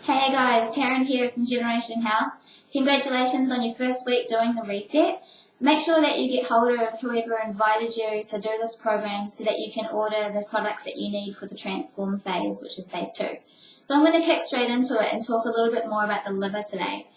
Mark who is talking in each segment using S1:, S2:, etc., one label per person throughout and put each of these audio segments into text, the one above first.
S1: Hey guys, Tarryn here from Generation Health. Congratulations on your first week doing the reset. Make sure that you get hold of whoever invited you to do this program so that you can order the products that you need for the transform phase, which is phase 2. So I'm going to kick straight into it and talk a little bit more about the liver today.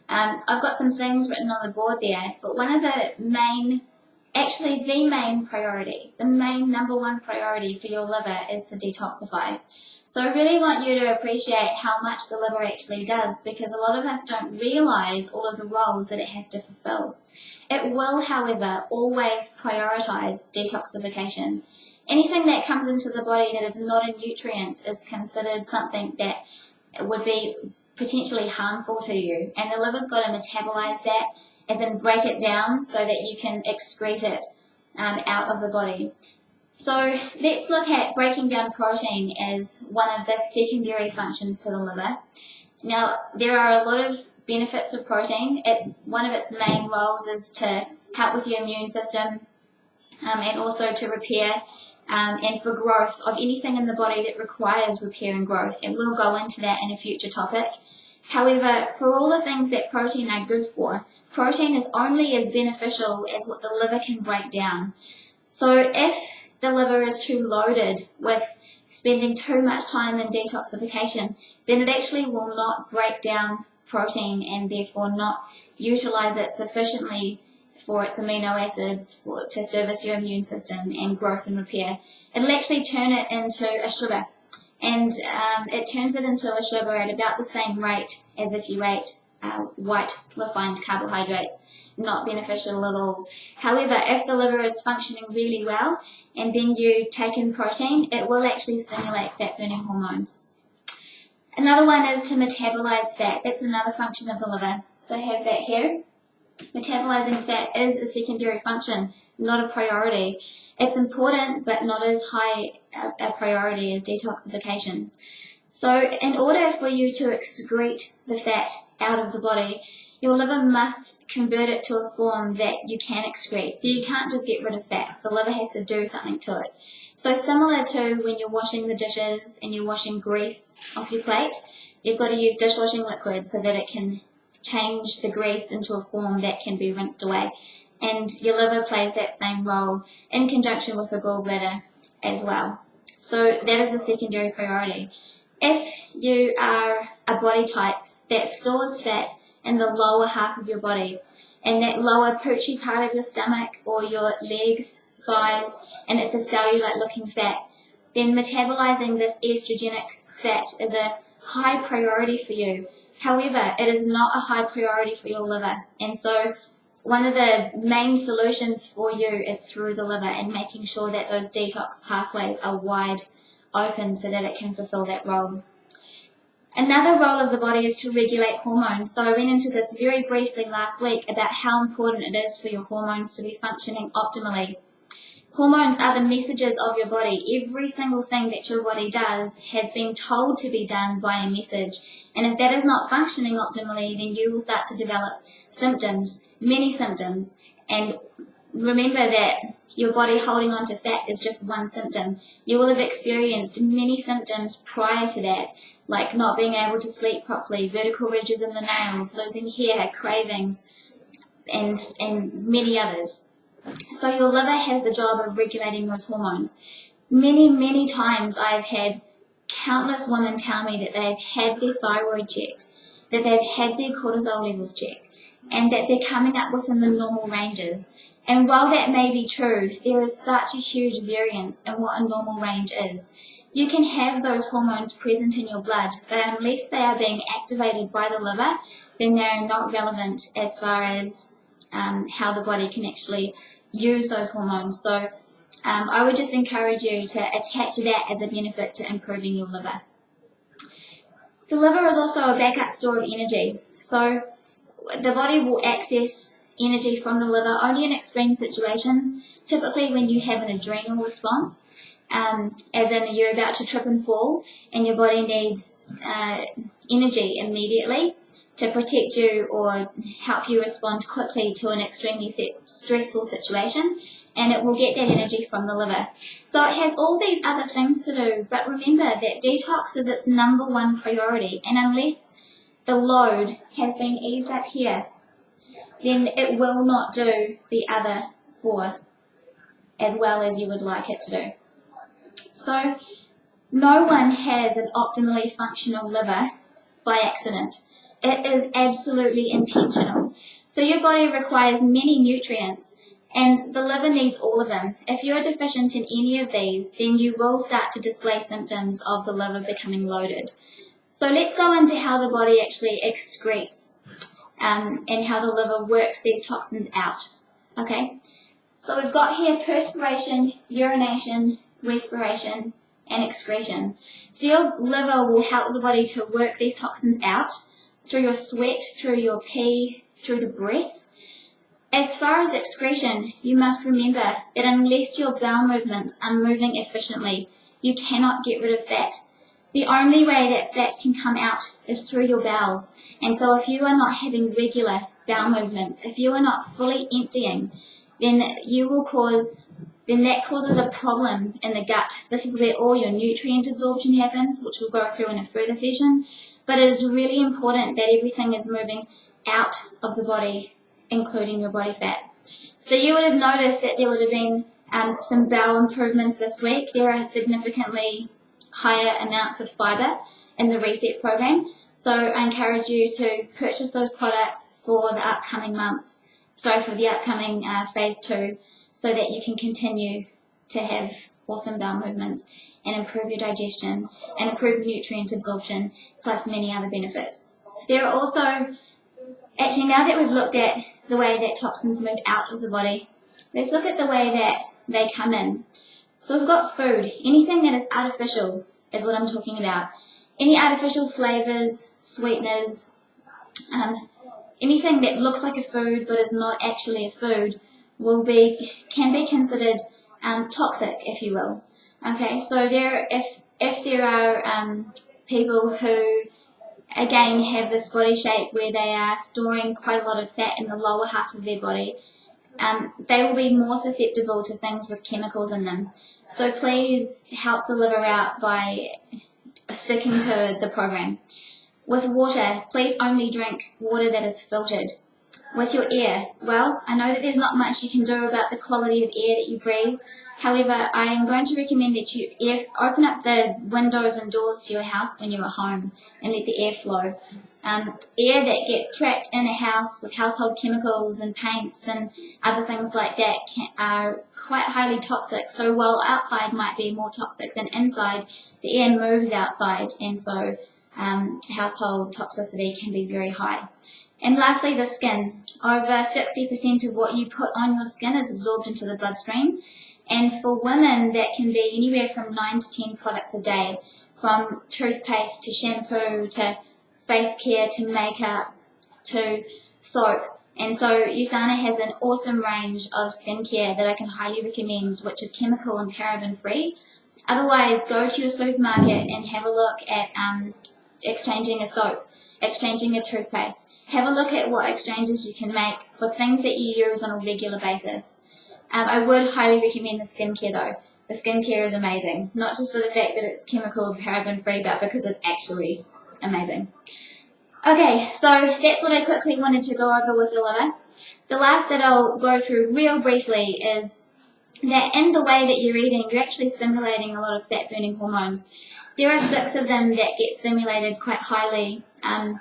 S1: I've got some things written on the board there, but one of the main priority, the main number one priority for your liver is to detoxify. So I really want you to appreciate how much the liver actually does, because a lot of us don't realise all of the roles that it has to fulfil. It will, however, always prioritise detoxification. Anything that comes into the body that is not a nutrient is considered something that would be potentially harmful to you, and the liver's got to metabolise that, as in break it down so that you can excrete it out of the body. So let's look at breaking down protein as one of the secondary functions to the liver. Now, there are a lot of benefits of protein. One of its main roles is to help with your immune system and also to repair and for growth of anything in the body that requires repair and growth. And we'll go into that in a future topic. However, for all the things that protein are good for, protein is only as beneficial as what the liver can break down. So if the liver is too loaded with spending too much time in detoxification, then it actually will not break down protein and therefore not utilize it sufficiently for its amino acids to service your immune system and growth and repair. It'll actually turn it into a sugar, and it turns it into a sugar at about the same rate as if you ate white refined carbohydrates. Not beneficial at all. However, if the liver is functioning really well and then you take in protein, it will actually stimulate fat burning hormones. Another one is to metabolize fat. That's another function of the liver. So I have that here. Metabolizing fat is a secondary function, not a priority. It's important, but not as high a priority as detoxification. So in order for you to excrete the fat out of the body, your liver must convert it to a form that you can excrete. So you can't just get rid of fat. The liver has to do something to it. So similar to when you're washing the dishes and you're washing grease off your plate, you've got to use dishwashing liquid so that it can change the grease into a form that can be rinsed away. And your liver plays that same role in conjunction with the gallbladder as well. So that is a secondary priority. If you are a body type that stores fat in the lower half of your body, and that lower poochy part of your stomach or your legs, thighs, and it's a cellular looking fat, then metabolizing this estrogenic fat is a high priority for you. However, it is not a high priority for your liver, and so one of the main solutions for you is through the liver and making sure that those detox pathways are wide open so that it can fulfill that role. Another role of the body is to regulate hormones. So I went into this very briefly last week about how important it is for your hormones to be functioning optimally. Hormones are the messages of your body. Every single thing that your body does has been told to be done by a message. And if that is not functioning optimally, then you will start to develop symptoms, many symptoms. And remember that your body holding on to fat is just one symptom. You will have experienced many symptoms prior to that, like not being able to sleep properly, vertical ridges in the nails, losing hair, cravings, and many others. So your liver has the job of regulating those hormones. Many, many times I've had countless women tell me that they've had their thyroid checked, that they've had their cortisol levels checked, and that they're coming up within the normal ranges. And while that may be true, there is such a huge variance in what a normal range is. You can have those hormones present in your blood, but unless they are being activated by the liver, then they are not relevant as far as how the body can actually use those hormones. So I would just encourage you to attach that as a benefit to improving your liver. The liver is also a backup store of energy. So the body will access energy from the liver only in extreme situations, typically when you have an adrenal response. As in you're about to trip and fall and your body needs energy immediately to protect you or help you respond quickly to an extremely stressful situation, and it will get that energy from the liver. So it has all these other things to do, but remember that detox is its #1 priority, and unless the load has been eased up here, then it will not do the other 4 as well as you would like it to do. So no one has an optimally functional liver by accident. It is absolutely intentional. So your body requires many nutrients, and the liver needs all of them. If you are deficient in any of these, then you will start to display symptoms of the liver becoming loaded. So let's go into how the body actually excretes and how the liver works these toxins out. Okay, so we've got here perspiration, urination, respiration, and excretion. So your liver will help the body to work these toxins out through your sweat, through your pee, through the breath. As far as excretion, you must remember that unless your bowel movements are moving efficiently, you cannot get rid of fat. The only way that fat can come out is through your bowels. And so if you are not having regular bowel movements, if you are not fully emptying, then that causes a problem in the gut. This is where all your nutrient absorption happens, which we'll go through in a further session. But it is really important that everything is moving out of the body, including your body fat. So you would have noticed that there would have been some bowel improvements this week. There are significantly higher amounts of fibre in the Reset program. So I encourage you to purchase those products for the upcoming for the upcoming phase 2, so that you can continue to have awesome bowel movements and improve your digestion and improve nutrient absorption, plus many other benefits. There are also, actually now that we've looked at the way that toxins move out of the body, let's look at the way that they come in. So we've got food. Anything that is artificial is what I'm talking about. Any artificial flavours, sweeteners, anything that looks like a food but is not actually a food can be considered toxic, if you will. Okay, so if there are people who again have this body shape where they are storing quite a lot of fat in the lower half of their body, they will be more susceptible to things with chemicals in them. So please help the liver out by sticking to the program. With water, please only drink water that is filtered. With your air, well, I know that there's not much you can do about the quality of air that you breathe. However, I am going to recommend that you open up the windows and doors to your house when you're at home and let the air flow. Air that gets trapped in a house with household chemicals and paints and other things like that are quite highly toxic. So while outside might be more toxic than inside, the air moves outside, and so household toxicity can be very high. And lastly, the skin. Over 60% of what you put on your skin is absorbed into the bloodstream. And for women, that can be anywhere from 9 to 10 products a day, from toothpaste to shampoo to face care to makeup to soap. And so USANA has an awesome range of skincare that I can highly recommend, which is chemical and paraben free. Otherwise, go to your supermarket and have a look at exchanging a soap, exchanging a toothpaste. Have a look at what exchanges you can make for things that you use on a regular basis. I would highly recommend the skincare though. The skincare is amazing, not just for the fact that it's chemical and paraben free, but because it's actually amazing. Okay, so that's what I quickly wanted to go over with the liver. The last that I'll go through real briefly is that in the way that you're eating, you're actually stimulating a lot of fat-burning hormones. There are 6 of them that get stimulated quite highly and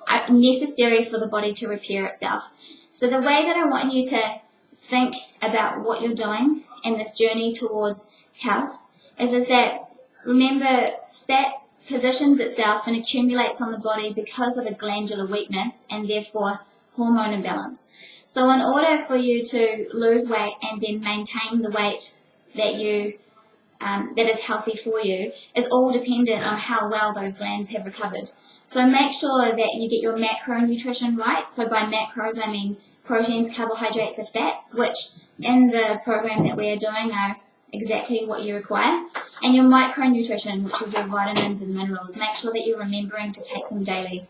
S1: are necessary for the body to repair itself. So the way that I want you to think about what you're doing in this journey towards health is that, remember, fat positions itself and accumulates on the body because of a glandular weakness and therefore hormone imbalance. So in order for you to lose weight and then maintain the weight that is healthy for you is all dependent on how well those glands have recovered. So make sure that you get your macronutrition right. So by macros, I mean proteins, carbohydrates, and fats, which in the program that we are doing are exactly what you require. And your micronutrition, which is your vitamins and minerals. Make sure that you're remembering to take them daily.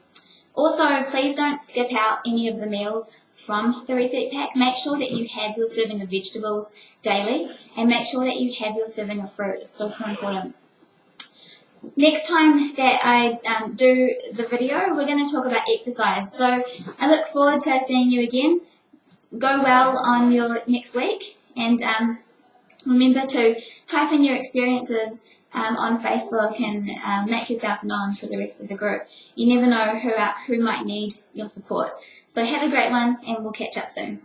S1: Also, please don't skip out any of the meals from the recipe pack. Make sure that you have your serving of vegetables daily, and make sure that you have your serving of fruit. It's super important. Next time that I do the video, we're going to talk about exercise. So I look forward to seeing you again. Go well on your next week, and remember to type in your experiences on Facebook and make yourself known to the rest of the group. You never know who might need your support. So have a great one, and we'll catch up soon.